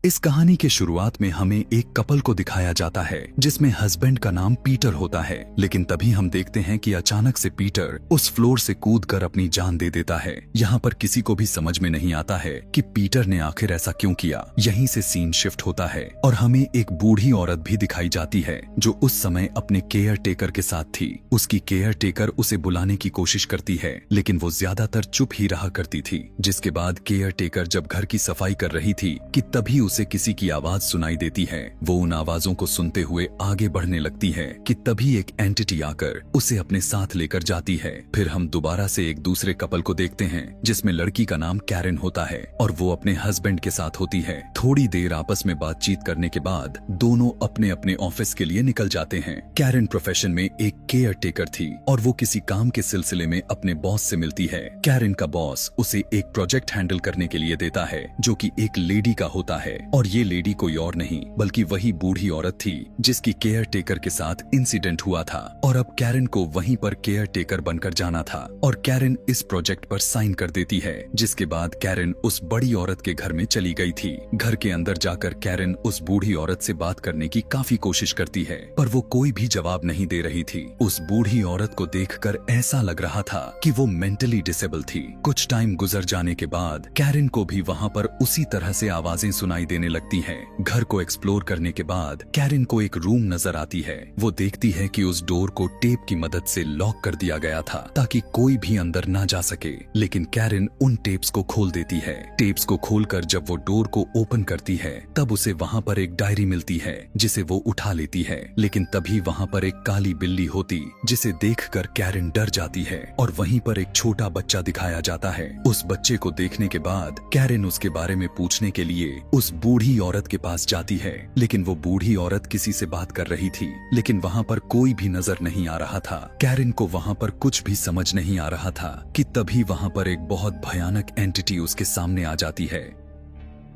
इस कहानी के शुरुआत में हमें एक कपल को दिखाया जाता है जिसमें हस्बैंड का नाम पीटर होता है, लेकिन तभी हम देखते हैं कि अचानक से पीटर उस फ्लोर से कूदकर अपनी जान दे देता है। यहाँ पर किसी को भी समझ में नहीं आता है कि पीटर ने आखिर ऐसा क्यों किया। यहीं से सीन शिफ्ट होता है और हमें एक बूढ़ी औरत भी दिखाई जाती है जो उस समय अपने केयर टेकर के साथ थी। उसकी केयर टेकर उसे बुलाने की कोशिश करती है, लेकिन वो ज्यादातर चुप ही रहा करती थी। जिसके बाद केयर टेकर जब घर की सफाई कर रही थी कि तभी उसे किसी की आवाज सुनाई देती है। वो उन आवाजों को सुनते हुए आगे बढ़ने लगती है कि तभी एक एंटिटी आकर उसे अपने साथ लेकर जाती है। फिर हम दोबारा से एक दूसरे कपल को देखते हैं जिसमें लड़की का नाम कैरन होता है और वो अपने हस्बैंड के साथ होती है। थोड़ी देर आपस में बातचीत करने के बाद दोनों अपने अपने ऑफिस के लिए निकल जाते हैं। कैरन प्रोफेशन में एक केयर टेकर थी और वो किसी काम के सिलसिले में अपने बॉस से मिलती है। कैरन का बॉस उसे एक प्रोजेक्ट हैंडल करने के लिए देता है जो कि एक लेडी का होता है, और ये लेडी कोई और नहीं बल्कि वही बूढ़ी औरत थी जिसकी केयर टेकर के साथ इंसिडेंट हुआ था। और अब कैरन को वहीं पर केयर टेकर बनकर जाना था और कैरन इस प्रोजेक्ट पर साइन कर देती है। जिसके बाद कैरन उस बड़ी औरत के घर में चली गई थी। घर के अंदर जाकर कैरन उस बूढ़ी औरत से बात करने की काफी कोशिश करती है, पर वो कोई भी जवाब नहीं दे रही थी। उस बूढ़ी औरत को देखकर ऐसा लग रहा था कि वो मेंटली डिसेबल थी। कुछ टाइम गुजर जाने के बाद कैरन को भी वहाँ पर उसी तरह से आवाजें सुनाई देने लगती हैं। घर को एक्सप्लोर करने के बाद कैरन को एक रूम नजर आती है। वो देखती है कि उस डोर को टेप की मदद से लॉक कर दिया गया था ताकि कोई भी अंदर ना जा सके, लेकिन कैरन उन टेप्स को खोल देती है। टेप्स को खोलकर जब वो डोर को ओपन करती है तब उसे वहाँ पर एक डायरी मिलती है जिसे वो उठा लेती है, लेकिन तभी वहाँ पर एक काली बिल्ली होती जिसे देखकर कैरन डर जाती है और वहीं पर एक छोटा बच्चा दिखाया जाता है। उस बच्चे को देखने के बाद कैरन उसके बारे में पूछने के लिए उस बूढ़ी औरत के पास जाती है, लेकिन वो बूढ़ी औरत किसी से बात कर रही थी, लेकिन वहाँ पर कोई भी नजर नहीं आ रहा था। कैरन को वहाँ पर कुछ भी समझ नहीं आ रहा था कि तभी वहाँ पर एक बहुत भयानक एंटिटी उसके सामने आ जाती है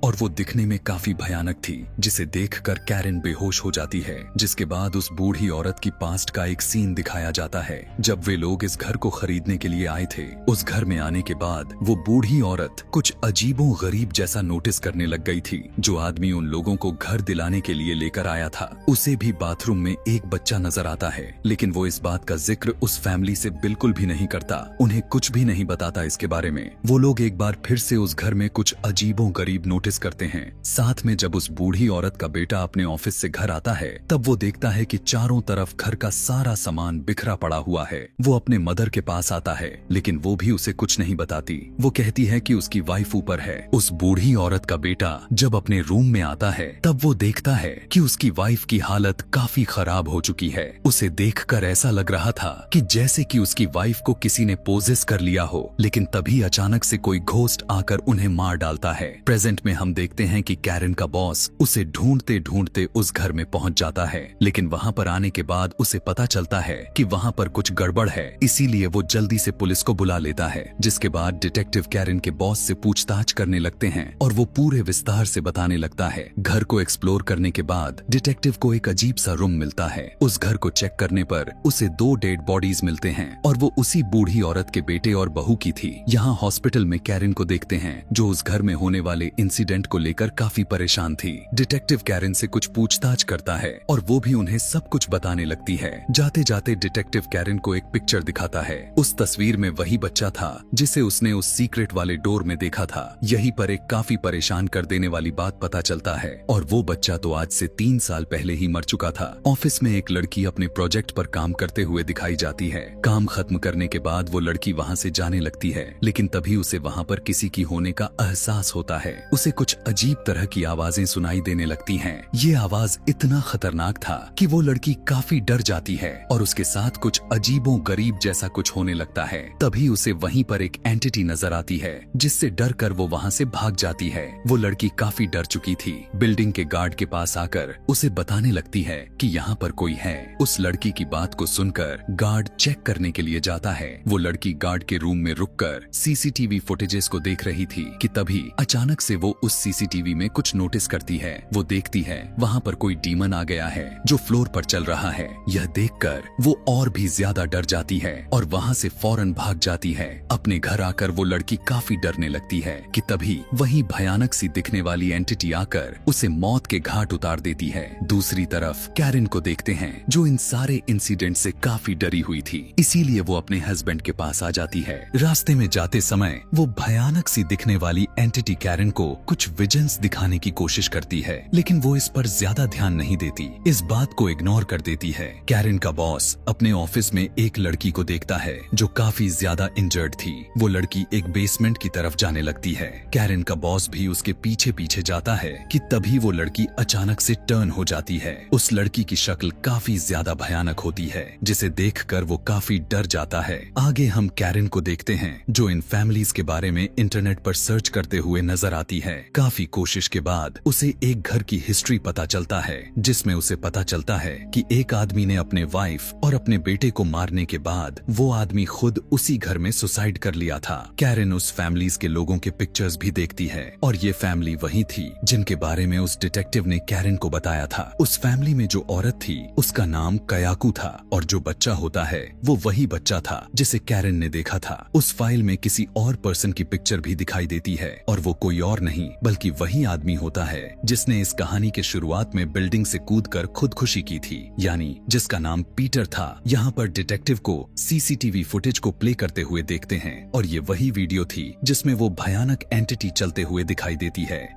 और वो दिखने में काफी भयानक थी, जिसे देखकर कैरन बेहोश हो जाती है। जिसके बाद उस बूढ़ी औरत की पास्ट का एक सीन दिखाया जाता है जब वे लोग इस घर को खरीदने के लिए आए थे। उस घर में आने के बाद वो बूढ़ी औरत कुछ अजीबो गरीब जैसा नोटिस करने लग गई थी। जो आदमी उन लोगों को घर दिलाने के लिए लेकर आया था उसे भी बाथरूम में एक बच्चा नजर आता है, लेकिन वो इस बात का जिक्र उस फैमिली से बिल्कुल भी नहीं करता, उन्हें कुछ भी नहीं बताता इसके बारे में। वो लोग एक बार फिर से उस घर में कुछ अजीबो गरीब नोटिस करते हैं। साथ में जब उस बूढ़ी औरत का बेटा अपने ऑफिस से घर आता है तब वो देखता है कि चारों तरफ घर का सारा सामान बिखरा पड़ा हुआ है। वो अपने मदर के पास आता है, लेकिन वो भी उसे कुछ नहीं बताती। वो कहती है कि उसकी वाइफ ऊपर है। उस बूढ़ी औरत का बेटा जब अपने रूम में आता है तब वो देखता है कि उसकी वाइफ की हालत काफी खराब हो चुकी है। उसे देखकर ऐसा लग रहा था कि जैसे कि उसकी वाइफ को किसी ने पोजेस कर लिया हो, लेकिन तभी अचानक से कोई घोस्ट आकर उन्हें मार डालता है। प्रेजेंट में हम देखते हैं कि कैरन का बॉस उसे ढूंढते ढूंढते उस घर में पहुंच जाता है, लेकिन वहां पर आने के बाद उसे पता चलता है कि वहां पर कुछ गड़बड़ है, इसीलिए वो जल्दी से पुलिस को बुला लेता है। जिसके बाद डिटेक्टिव कैरन के बॉस से पूछताछ करने लगते हैं और वो पूरे विस्तार से बताने लगता है। घर को एक्सप्लोर करने के बाद डिटेक्टिव को एक अजीब सा रूम मिलता है। उस घर को चेक करने पर उसे 2 डेड बॉडीज मिलते हैं और वो उसी बूढ़ी औरत के बेटे और बहू की थी। यहाँ हॉस्पिटल में कैरन को देखते हैं जो उस घर में होने वाले इंसिडेंट को लेकर काफी परेशान थी। डिटेक्टिव कैरन से कुछ पूछताछ करता है और वो भी उन्हें सब कुछ बताने लगती है। जाते जाते डिटेक्टिव कैरन को एक पिक्चर दिखाता है। उस तस्वीर में वही बच्चा था जिसे उसने उस सीक्रेट वाले डोर में देखा था। यहीं पर एक काफी परेशान कर देने वाली बात पता चलता है, और वो बच्चा तो आज से 3 साल पहले ही मर चुका था। ऑफिस में एक लड़की अपने प्रोजेक्ट पर काम करते हुए दिखाई जाती है। काम खत्म करने के बाद वो लड़की वहाँ से जाने लगती है, लेकिन तभी उसे वहाँ पर किसी की होने का एहसास होता है। उसे कुछ अजीब तरह की आवाजें सुनाई देने लगती हैं। ये आवाज इतना खतरनाक था कि वो लड़की काफी डर जाती है और उसके साथ कुछ अजीबो गरीब जैसा कुछ होने लगता है। तभी उसे वहीं पर एक एंटिटी नजर आती है जिससे डर कर वो वहाँ से भाग जाती है। वो लड़की काफी डर चुकी थी। बिल्डिंग के गार्ड के पास आकर उसे बताने लगती है कि यहाँ पर कोई है। उस लड़की की बात को सुनकर गार्ड चेक करने के लिए जाता है। वो लड़की गार्ड के रूम में रुककर सीसीटीवी फुटेजेस को देख रही थी कि तभी अचानक से वो उस सीसीटीवी में कुछ नोटिस करती है। वो देखती है वहाँ पर कोई डीमन आ गया है जो फ्लोर पर चल रहा है। यह देखकर वो और भी ज्यादा डर जाती है और वहाँ से फौरन भाग जाती है। अपने घर आकर वो लड़की काफी डरने लगती है कि तभी वही भयानक सी दिखने वाली एंटिटी आकर उसे मौत के घाट उतार देती है। दूसरी तरफ कैरन को देखते हैं जो इन सारे इंसिडेंट से काफी डरी हुई थी, इसीलिए वो अपने हस्बैंड के पास आ जाती है। रास्ते में जाते समय वो भयानक सी दिखने वाली एंटिटी कैरन को कुछ विजन्स दिखाने की कोशिश करती है, लेकिन वो इस पर ज्यादा ध्यान नहीं देती, इस बात को इग्नोर कर देती है। कैरन का बॉस अपने ऑफिस में एक लड़की को देखता है जो काफी ज्यादा इंजर्ड थी। वो लड़की एक बेसमेंट की तरफ जाने लगती है। कैरन का बॉस भी उसके पीछे पीछे जाता है कि तभी वो लड़की अचानक से टर्न हो जाती है। उस लड़की की शक्ल काफी ज्यादा भयानक होती है, जिसे देखकर वो काफी डर जाता है। आगे हम कैरन को देखते हैं जो इन फैमिलीज के बारे में इंटरनेट पर सर्च करते हुए नजर आती है। काफी कोशिश के बाद उसे एक घर की हिस्ट्री पता चलता है, जिसमें उसे पता चलता है कि एक आदमी ने अपने वाइफ और अपने बेटे को मारने के बाद वो आदमी खुद उसी घर में सुसाइड कर लिया था। कैरन उस फैमिलीज के लोगों के पिक्चर्स भी देखती है और ये फैमिली वही थी जिनके बारे में उस डिटेक्टिव ने कैरन को बताया था। उस फैमिली में जो औरत थी उसका नाम कयाकू था और जो बच्चा होता है वो वही बच्चा था जिसे कैरन ने देखा था। उस फाइल में किसी और पर्सन की पिक्चर भी दिखाई देती है और वो कोई और नहीं बल्कि वही आदमी होता है जिसने इस कहानी के शुरुआत में बिल्डिंग से कूदकर खुदकुशी की थी, यानी जिसका नाम पीटर था। यहाँ पर डिटेक्टिव को सीसीटीवी फुटेज को प्ले करते हुए देखते हैं और ये वही वीडियो थी जिसमें वो भयानक एंटिटी चलते हुए दिखाई देती है।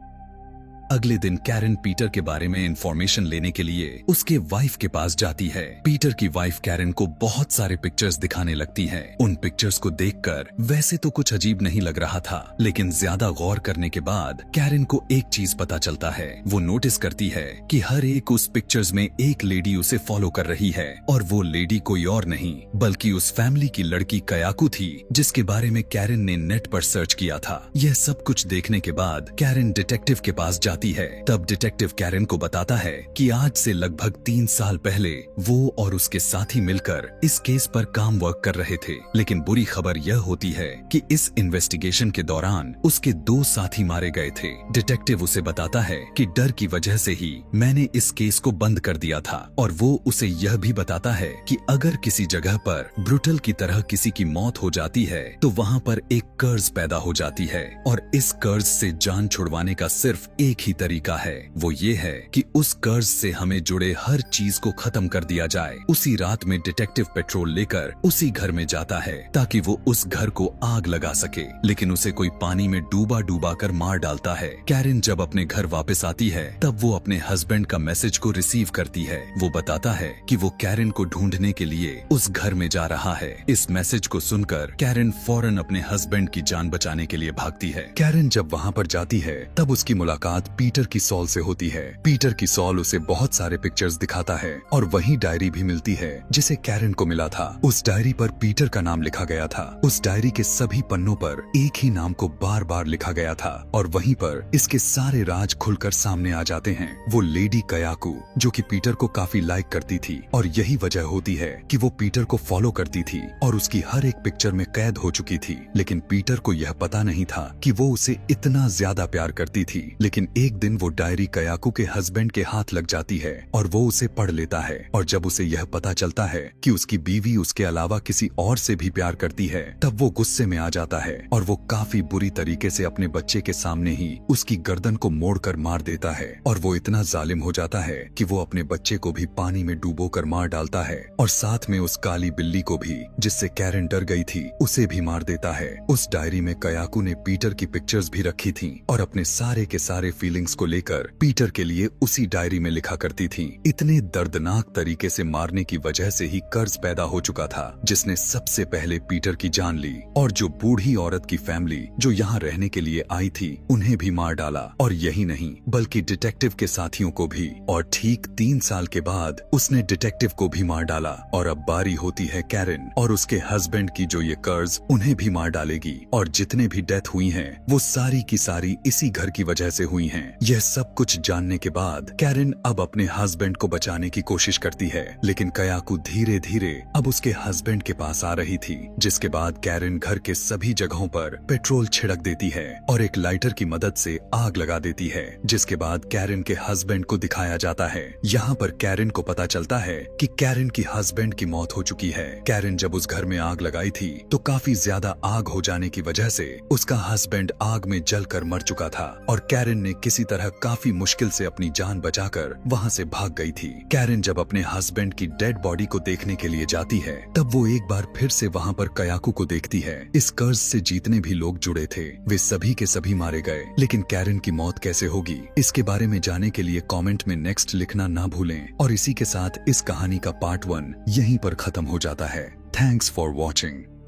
अगले दिन कैरन पीटर के बारे में इंफॉर्मेशन लेने के लिए उसके वाइफ के पास जाती है। पीटर की वाइफ कैरन को बहुत सारे पिक्चर्स दिखाने लगती है। उन पिक्चर्स को देखकर वैसे तो कुछ अजीब नहीं लग रहा था, लेकिन ज्यादा गौर करने के बाद कैरन को एक चीज पता चलता है। वो नोटिस करती है कि हर एक उस पिक्चर्स में एक लेडी उसे फॉलो कर रही है और वो लेडी कोई और नहीं बल्कि उस फैमिली की लड़की कयाकू थी, जिसके बारे में कैरन ने नेट पर सर्च किया था। यह सब कुछ देखने के बाद कैरन डिटेक्टिव के पास जाती है। तब डिटेक्टिव कैरन को बताता है कि आज से लगभग 3 साल पहले वो और उसके साथी मिलकर इस केस पर काम वर्क कर रहे थे, लेकिन बुरी खबर यह होती है कि इस इन्वेस्टिगेशन के दौरान उसके 2 साथी मारे गए थे। डिटेक्टिव उसे बताता है कि डर की वजह से ही मैंने इस केस को बंद कर दिया था और वो उसे यह भी बताता है कि अगर किसी जगह पर ब्रूटल की तरह किसी की मौत हो जाती है तो वहाँ पर एक कर्ज पैदा हो जाती है और इस कर्ज से जान छुड़वाने का सिर्फ एक ही तरीका है, वो ये है कि उस कर्ज से हमें जुड़े हर चीज को खत्म कर दिया जाए। उसी रात में डिटेक्टिव पेट्रोल लेकर उसी घर में जाता है ताकि वो उस घर को आग लगा सके, लेकिन उसे कोई पानी में डूबा डूबा कर मार डालता है। कैरन जब अपने घर वापस आती है तब वो अपने हस्बैंड का मैसेज को रिसीव करती है। वो बताता है कि वो कैरन को ढूंढने के लिए उस घर में जा रहा है। इस मैसेज को सुनकर कैरन फौरन अपने हस्बैंड की जान बचाने के लिए भागती है। कैरन जब वहाँ पर जाती है तब उसकी मुलाकात पीटर की सॉल से होती है। पीटर की सॉल उसे बहुत सारे पिक्चर्स दिखाता है और वही डायरी भी मिलती है जिसे कैरन को मिला था। उस डायरी पर पीटर का नाम लिखा गया था। उस डायरी के सभी पन्नों पर एक ही नाम को बार बार लिखा गया था और वहीं पर इसके सारे राज खुलकर सामने आ जाते हैं। वो लेडी कयाकू जो कि पीटर को काफी लाइक करती थी और यही वजह होती है कि वो पीटर को फॉलो करती थी और उसकी हर एक पिक्चर में कैद हो चुकी थी, लेकिन पीटर को यह पता नहीं था कि वो उसे इतना ज्यादा प्यार करती थी। लेकिन एक दिन वो डायरी कयाकू के हस्बैंड के हाथ लग जाती है और वो उसे पढ़ लेता है और जब उसे यह पता चलता है कि उसकी बीवी उसके अलावा किसी और से भी प्यार करती है तब वो गुस्से में आ जाता है और वो काफी बुरी तरीके से अपने बच्चे के सामने ही उसकी गर्दन को मोड़कर मार देता है और वो इतना जालिम हो जाता है कि वो अपने बच्चे को भी पानी में डूबोकर मार डालता है और साथ में उस काली बिल्ली को भी, जिससे कैरन डर गई थी, उसे भी मार देता है। उस डायरी में कयाकू ने पीटर की पिक्चर्स भी रखी थी और अपने सारे के सारे फीलिंग्स को लेकर पीटर के लिए उसी डायरी में लिखा करती थी। इतने दर्दनाक तरीके से मारने की वजह से ही कर्ज पैदा हो चुका था जिसने सबसे पहले पीटर की जान ली और जो बूढ़ी औरत की फैमिली जो यहाँ रहने के लिए आई थी उन्हें भी मार डाला और यही नहीं बल्कि डिटेक्टिव के साथियों को भी। और ठीक 3 साल के बाद उसने डिटेक्टिव को भी मार डाला और अब बारी होती है कैरन और उसके हस्बैंड की जो ये कर्ज उन्हें भी मार डालेगी और जितने भी डेथ हुई हैं वो सारी की सारी इसी घर की वजह से हुई हैं। हैं। यह सब कुछ जानने के बाद कैरेन अब अपने हस्बैंड को बचाने की कोशिश करती है, लेकिन कयाकू धीरे धीरे अब उसके हस्बैंड के पास आ रही थी, जिसके बाद कैरेन घर के सभी जगहों पर पेट्रोल छिड़क देती है और एक लाइटर की मदद से आग लगा देती है, जिसके बाद कैरेन के हस्बैंड को दिखाया जाता है। यहाँ पर कैरेन को पता चलता है कि कैरेन की हस्बैंड की मौत हो चुकी है। कैरेन जब उस घर में आग लगाई थी तो काफी ज्यादा आग हो जाने की वजह से उसका हस्बैंड आग में जलकर मर चुका था और कैरेन ने किसी तरह काफी मुश्किल से अपनी जान बचाकर वहाँ से भाग गई थी। कैरेन जब अपने हस्बैंड की डेड बॉडी को देखने के लिए जाती है तब वो एक बार फिर से वहाँ पर कयाकू को देखती है। इस कर्ज से जितने भी लोग जुड़े थे वे सभी के सभी मारे गए, लेकिन कैरेन की मौत कैसे होगी इसके बारे में जानने के लिए कमेंट में नेक्स्ट लिखना ना भूलें। और इसी के साथ इस कहानी का पार्ट 1 यहीं पर खत्म हो जाता है। Thanks for watching.